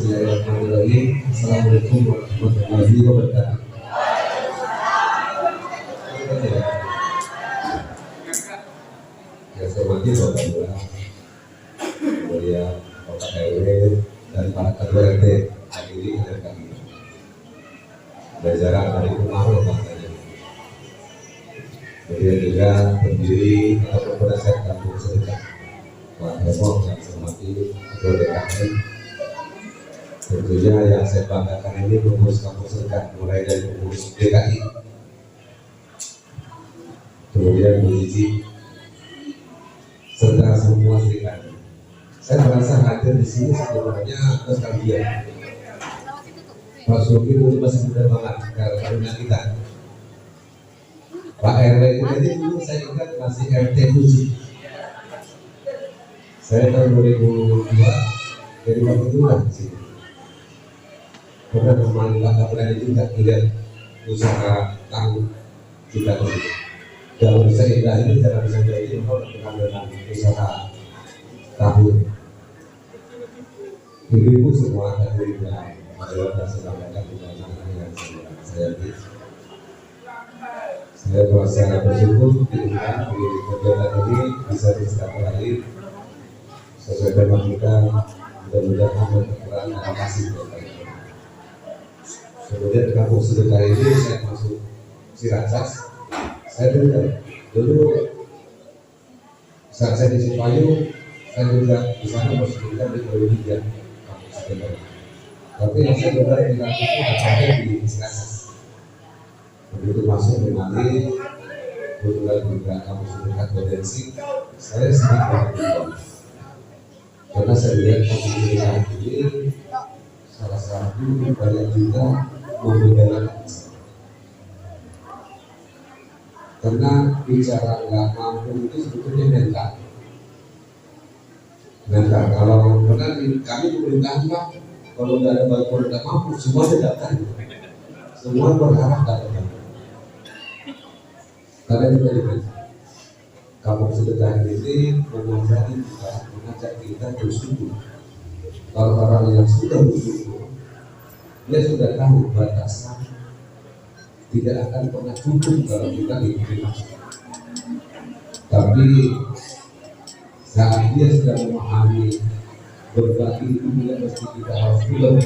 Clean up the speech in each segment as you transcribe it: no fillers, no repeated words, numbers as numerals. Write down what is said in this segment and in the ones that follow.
Bismillahirrahmanirrahim. Assalamualaikum warahmatullahi wabarakatuh. Yang saya hormati Bapak Lurah, kemudian Bapak RW dan para ketua RT hadirin hadir kami. Berjarak dari Kumaru katanya. Kemudian juga pendiri atau penasihat kampung sedekah Pak Hemok yang saya hormati Ketua DKM. Tentunya yang saya banggakan ini pengurus kampung sedekah mulai dari pengurus DKI, kemudian Bu Cici, serta semua serikat. Saya merasa hadir di sini sebenarnya nostalgia. Pak Sugi itu masih muda banget karena kita. Pak RW ini dulu saya ingat masih RT 7. Saya tahun 2002 dari waktu itu lah di sini. Pernah menemani Pak Kapolri juga melihat usaha tanggung kita di sini. Kalau bisa indah ini jangan bisa jadi kalau berkenaan dengan usaha tahu. Ibu-ibu semua dari adalah dan sampaikan di dalam yang saya ini. Saya merasa bersyukur diundang di kegiatan ini bisa diselamatkan sesuai tema kita. Mudah-mudahan berperan dan kasih kepada kita. Kemudian kampung sedekah ini saya masuk Ciracas. Saya dengar dulu saat saya di Cipayu, saya juga di sana bersedekah di Indonesia kampung sedekah. Tapi yang saya dengar di kampung itu sampai di Ciracas. Begitu masuk di Mali, kebetulan juga kampung sedekah potensi, saya sedikit berpikir. Karena saya lihat kampung sedekah ini salah satu banyak juga membedakan. Karena bicara nggak mampu itu sebetulnya mental. Kalau karena kami pemerintahan Pak, kalau nggak ada bantuan nggak mampu, semua datang, semua berharap datang. Karena itu tadi kampung sedekah ini mengajak kita bersyukur. Kalau orang yang sudah bersyukur, dia sudah tahu batasan tidak akan pernah cukup kalau kita diberi masalah. Tapi saat dia sudah memahami berbagi itu tidak mesti kita harus film.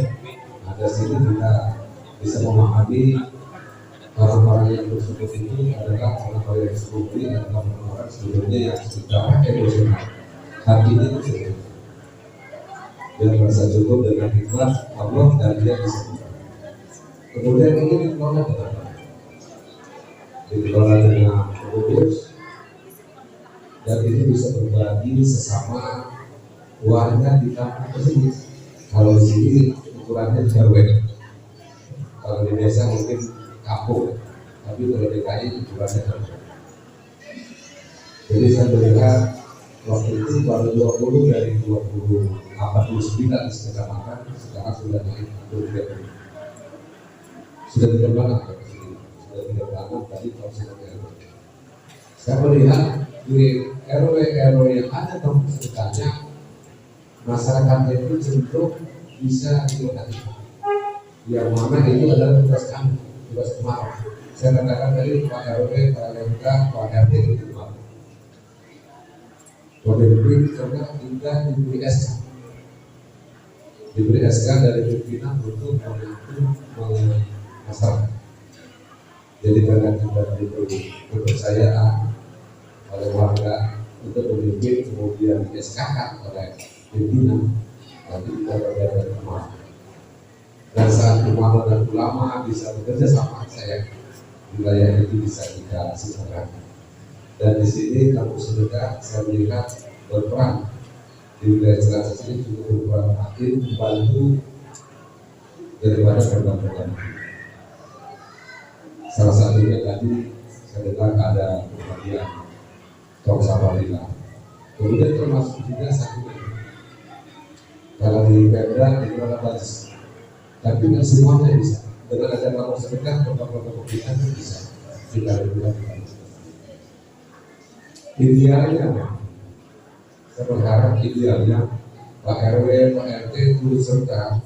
Ada sini kita bisa memahami orang-orang yang bersyukur itu adalah orang-orang yang syukuri dan orang-orang sebelumnya yang secara emosional hatinya itu sebetulnya dia merasa cukup dengan hikmat Allah dan dia bisa. Kemudian ini dikelola dengan baik, dikelola dengan fokus, dan ini bisa berbagi sesama warga di kampung tersebut. Kalau di sini ukurannya RW, kalau di desa mungkin kampung, tapi kalau DKI ukurannya RW. Jadi saya melihat waktu itu baru 20 dari 49 di kecamatan, sekarang sudah naik 23. Sudah tidak banyak, sudah tidak banyak tadi kalau sudah RW. Saya melihat di RW yang ada kampung sedekahnya, masyarakatnya itu cenderung bisa dilayani. Yang mana itu adalah tugas kami, tugas kemarin. Saya katakan tadi Pak RW, Pak LMK, Pak RT itu kemarin. Pemimpin karena kita diberi SK, diberi SK dari pimpinan untuk memimpin masyarakat. Jadi karena kita diberi kepercayaan oleh warga untuk memimpin, kemudian di SK oleh pimpinan, nanti kita berada di rumah. Dan saat ulama dan ulama bisa bekerja sama, saya wilayah itu bisa kita sisakan. Dan di sini kampung sedekah saya melihat berperan di wilayah Ciracas ini juga berperan aktif membantu daripada program-program. Salah satunya tadi saya dengar ada pembagian tong sampah lila. Kemudian termasuk juga satu kalau di Pemda di Kuala Bagus, tapi tidak semuanya bisa. Dengan ada kampung sedekah program-program kita bisa kita lakukan. Idealnya, saya berharap idealnya Pak RW, Pak RT turut serta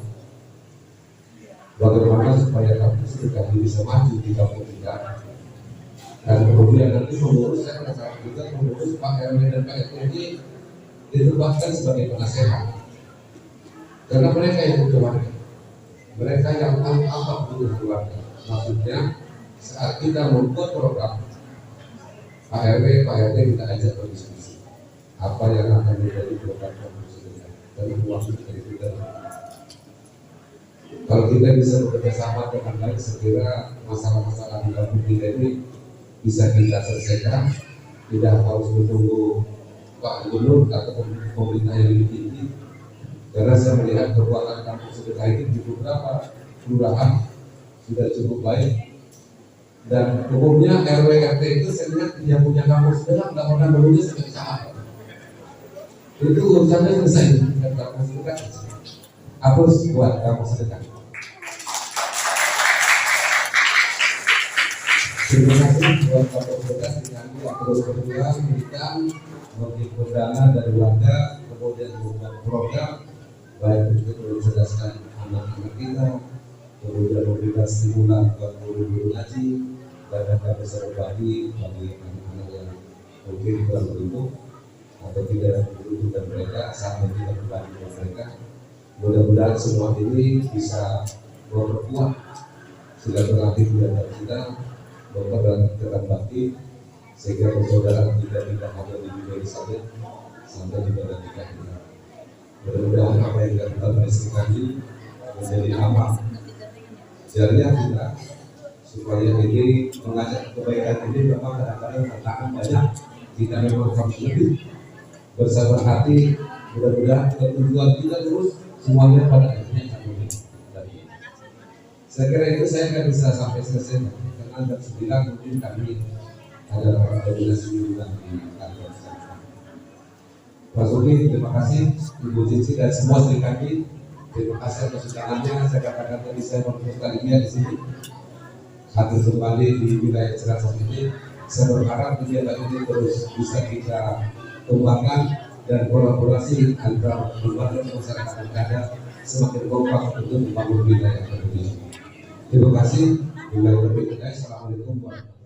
bagaimana supaya kampus kita bisa maju di kampung kita. Dan kemudian nanti pengurus, saya penasaran juga pengurus Pak RW dan Pak RT ini ditempatkan sebagai penasehat, karena mereka yang keluarga, mereka yang tahu apa butuh keluarga. Maksudnya saat kita membuat program, Pak RW, Pak RT kita ajak berdiskusi apa yang akan menjadi program kampus kita dan waktu dari kita. Kalau kita bisa bekerjasama dengan baik, sekira masalah-masalah di kampung kita ini bisa kita selesaikan, tidak harus menunggu Pak Gubernur atau pemerintah yang lebih tinggi. Karena saya melihat kekuatan kampung sedekah ini di beberapa kelurahan sudah cukup baik, dan umumnya RW RT itu saya lihat yang punya kampung sedekah nggak pernah menulis sampai kecamatan. Itu urusannya selesai dengan kampung sedekah. Hapus buat kampung sedekah. Terima kasih buat kampung sedekah yang terus berjuang memberikan menghimpun dana dari warga, kemudian membuat program baik untuk mencerdaskan anak-anak kita, kemudian memberikan stimulan buat guru-guru ngaji, dan bisa berbagi bagi anak-anak yang mungkin kurang beruntung atau tidak membutuhkan mereka, saat kita berbagi dengan mereka. Mudah-mudahan semua ini bisa memperkuat silaturahmi antara kita, mempererat bakti, sehingga persaudaraan kita tidak hanya di dunia saja, sampai juga di kita. Mudah-mudahan apa yang kita berikan ini menjadi amal jariah kita, supaya ini mengajak kebaikan ini. Memang kadang-kadang tantangan banyak, kita memang harus lebih bersabar hati. Mudah-mudahan tujuan kita terus semuanya pada akhirnya akan lebih. Saya kira itu saya akan bisa sampai selesai, karena jam 9 mungkin kami ada koordinasi juga di kantor saya. Pak Sugi, terima kasih, Ibu Cici dan semua serikandi, terima kasih atas undangannya. Saya katakan tadi saya bertemu kalinya di sini, hadir kembali di wilayah Ciracas ini. Saya berharap kegiatan ini terus bisa kita kembangkan dan kolaborasi antara berbagai masyarakat yang ada semakin kompak untuk membangun wilayah Indonesia. Terima kasih. Assalamualaikum warahmatullahi wabarakatuh.